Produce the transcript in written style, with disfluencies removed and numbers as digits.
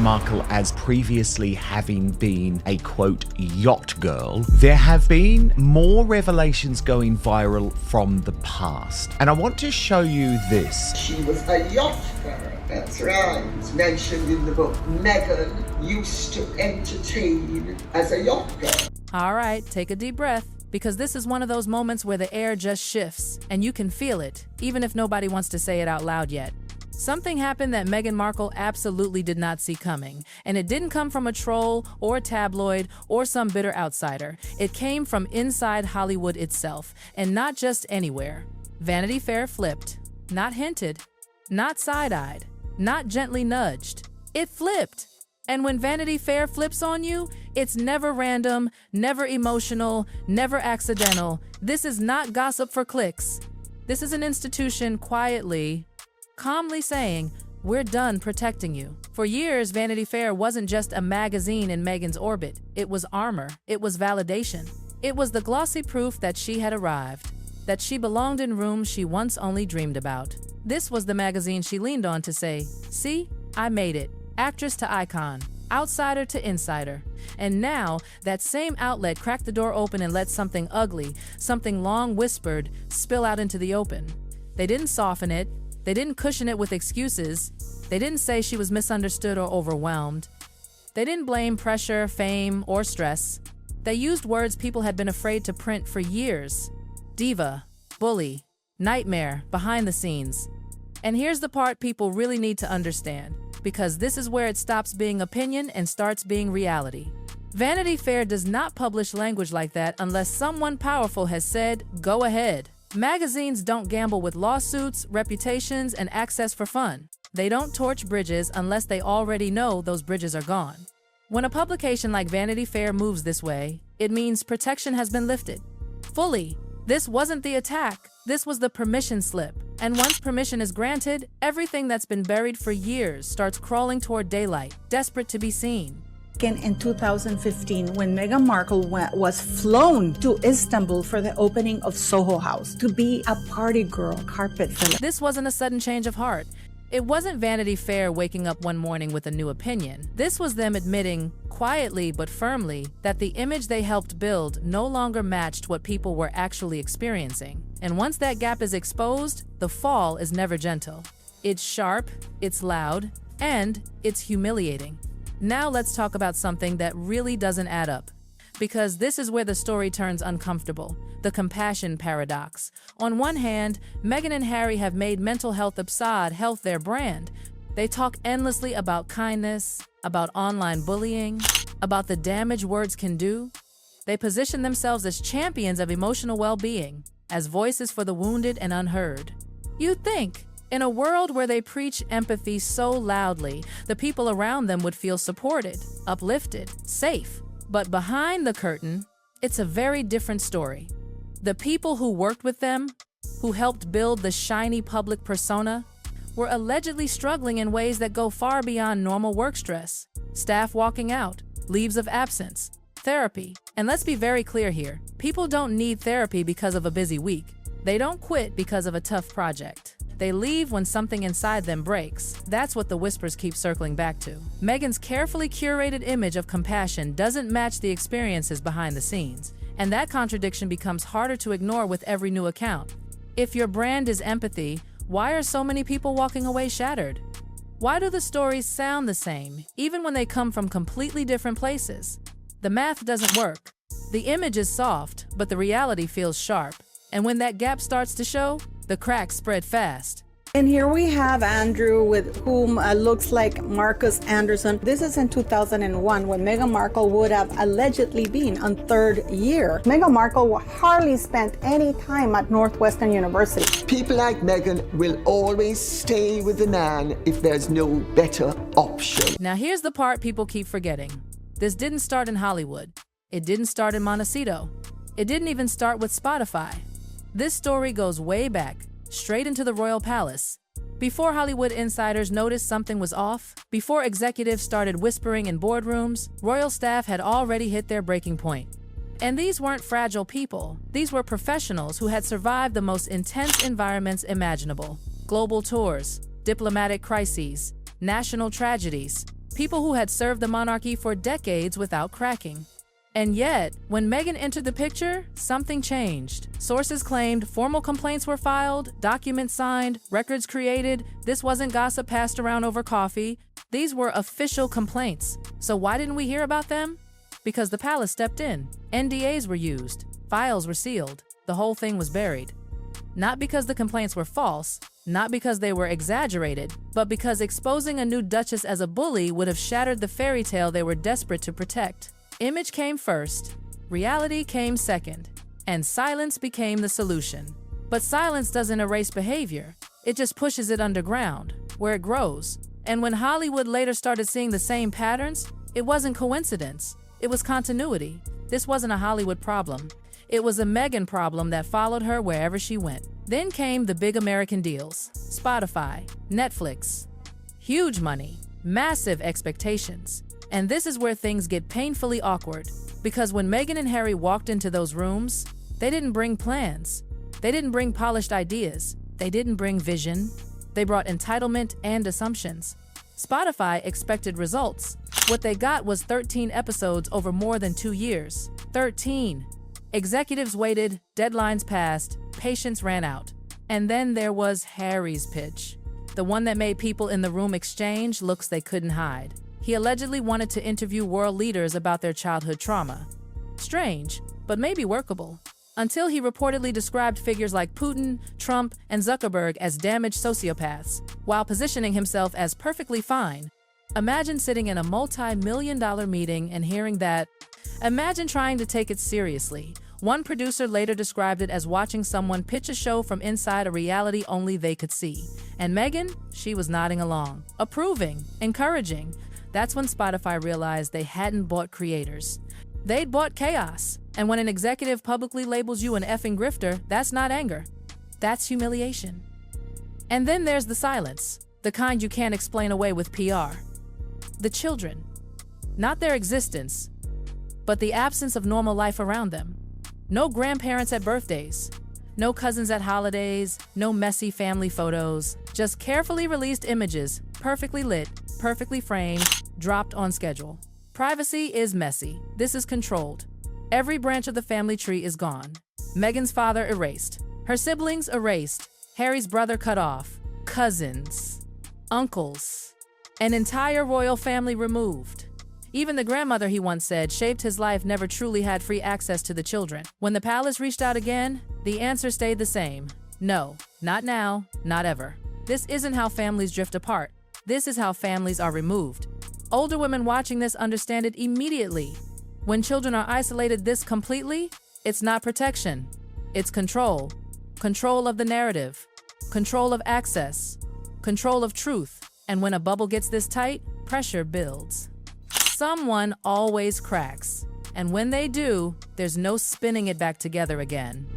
Markle as previously having been a, quote, yacht girl, there have been more revelations going viral from the past. And I want to show you this. She was a yacht girl, that's right. It's mentioned in the book. Meghan used to entertain as a yacht girl. All right, take a deep breath, because this is one of those moments where the air just shifts, and you can feel it, even if nobody wants to say it out loud yet. Something happened that Meghan Markle absolutely did not see coming, and it didn't come from a troll or a tabloid or some bitter outsider. It came from inside Hollywood itself, and not just anywhere. Vanity Fair flipped. Not hinted, not side-eyed, not gently nudged. It flipped. And when Vanity Fair flips on you, it's never random, never emotional, never accidental. This is not gossip for clicks. This is an institution quietly, calmly saying, we're done protecting you. For years, Vanity Fair wasn't just a magazine in Meghan's orbit. It was armor. It was validation. It was the glossy proof that she had arrived, that she belonged in rooms she once only dreamed about. This was the magazine she leaned on to say, see, I made it. Actress to icon, outsider to insider. And now, that same outlet cracked the door open and let something ugly, something long whispered, spill out into the open. They didn't soften it. They didn't cushion it with excuses. They didn't say she was misunderstood or overwhelmed. They didn't blame pressure, fame, or stress. They used words people had been afraid to print for years. Diva, bully, nightmare, behind the scenes. And here's the part people really need to understand, because this is where it stops being opinion and starts being reality. Vanity Fair does not publish language like that unless someone powerful has said, go ahead. Magazines don't gamble with lawsuits, reputations, and access for fun. They don't torch bridges unless they already know those bridges are gone. When a publication like Vanity Fair moves this way, it means protection has been lifted. Fully. This wasn't the attack. This was the permission slip. And once permission is granted, everything that's been buried for years starts crawling toward daylight, desperate to be seen. In 2015, when Meghan Markle was flown to Istanbul for the opening of Soho House to be a party girl, carpet filler. This wasn't a sudden change of heart. It wasn't Vanity Fair waking up one morning with a new opinion. This was them admitting, quietly but firmly, that the image they helped build no longer matched what people were actually experiencing. And once that gap is exposed, the fall is never gentle. It's sharp, it's loud, and it's humiliating. Now let's talk about something that really doesn't add up. Because this is where the story turns uncomfortable, the compassion paradox. On one hand, Meghan and Harry have made mental health their brand. They talk endlessly about kindness, about online bullying, about the damage words can do. They position themselves as champions of emotional well-being, as voices for the wounded and unheard. You'd think, in a world where they preach empathy so loudly, the people around them would feel supported, uplifted, safe. But behind the curtain, it's a very different story. The people who worked with them, who helped build the shiny public persona, were allegedly struggling in ways that go far beyond normal work stress. Staff walking out, leaves of absence, therapy. And let's be very clear here, people don't need therapy because of a busy week. They don't quit because of a tough project. They leave when something inside them breaks. That's what the whispers keep circling back to. Meghan's carefully curated image of compassion doesn't match the experiences behind the scenes. And that contradiction becomes harder to ignore with every new account. If your brand is empathy, why are so many people walking away shattered? Why do the stories sound the same, even when they come from completely different places? The math doesn't work. The image is soft, but the reality feels sharp. And when that gap starts to show, the cracks spread fast. And here we have Andrew, with whom looks like Marcus Anderson. This is in 2001, when Meghan Markle would have allegedly been on third year. Meghan Markle hardly spent any time at Northwestern University. People like Meghan will always stay with the nan if there's no better option. Now here's the part people keep forgetting. This didn't start in Hollywood. It didn't start in Montecito. It didn't even start with Spotify. This story goes way back, straight into the royal palace. Before Hollywood insiders noticed something was off, before executives started whispering in boardrooms, royal staff had already hit their breaking point. And these weren't fragile people. These were professionals who had survived the most intense environments imaginable. Global tours, diplomatic crises, national tragedies. people who had served the monarchy for decades without cracking. And yet, when Meghan entered the picture, something changed. Sources claimed formal complaints were filed, documents signed, records created. This wasn't gossip passed around over coffee. These were official complaints. So why didn't we hear about them? Because the palace stepped in. NDAs were used. Files were sealed. The whole thing was buried. Not because the complaints were false, not because they were exaggerated, but because exposing a new duchess as a bully would have shattered the fairy tale they were desperate to protect. Image came first, reality came second, and silence became the solution. But silence doesn't erase behavior. It just pushes it underground, where it grows. And when Hollywood later started seeing the same patterns, it wasn't coincidence. It was continuity. This wasn't a Hollywood problem. It was a Meghan problem that followed her wherever she went. Then came the big American deals. Spotify, Netflix. Huge money, massive expectations. And this is where things get painfully awkward. Because when Meghan and Harry walked into those rooms, they didn't bring plans. They didn't bring polished ideas. They didn't bring vision. They brought entitlement and assumptions. Spotify expected results. What they got was 13 episodes over more than 2 years. 13. Executives waited, deadlines passed, patience ran out. And then there was Harry's pitch. The one that made people in the room exchange looks they couldn't hide. He allegedly wanted to interview world leaders about their childhood trauma. Strange, but maybe workable. Until he reportedly described figures like Putin, Trump, and Zuckerberg as damaged sociopaths, while positioning himself as perfectly fine. Imagine sitting in a multi-million-dollar meeting and hearing that. Imagine trying to take it seriously. One producer later described it as watching someone pitch a show from inside a reality only they could see. And Meghan, she was nodding along, approving, encouraging. That's when Spotify realized they hadn't bought creators. They'd bought chaos. And when an executive publicly labels you an effing grifter, that's not anger. That's humiliation. And then there's the silence, the kind you can't explain away with PR. The children. Not their existence, but the absence of normal life around them. No grandparents at birthdays. No cousins at holidays. No messy family photos. Just carefully released images, perfectly lit, perfectly framed, dropped on schedule. Privacy is messy. This is controlled. Every branch of the family tree is gone. Meghan's father erased. Her siblings erased. Harry's brother cut off. Cousins. Uncles. An entire royal family removed. Even the grandmother, he once said, shaped his life, never truly had free access to the children. When the palace reached out again, the answer stayed the same. No, not now, not ever. This isn't how families drift apart. This is how families are removed. Older women watching this understand it immediately. When children are isolated this completely, it's not protection. It's control. Control of the narrative. Control of access. Control of truth. And when a bubble gets this tight, pressure builds. Someone always cracks. And when they do, there's no spinning it back together again.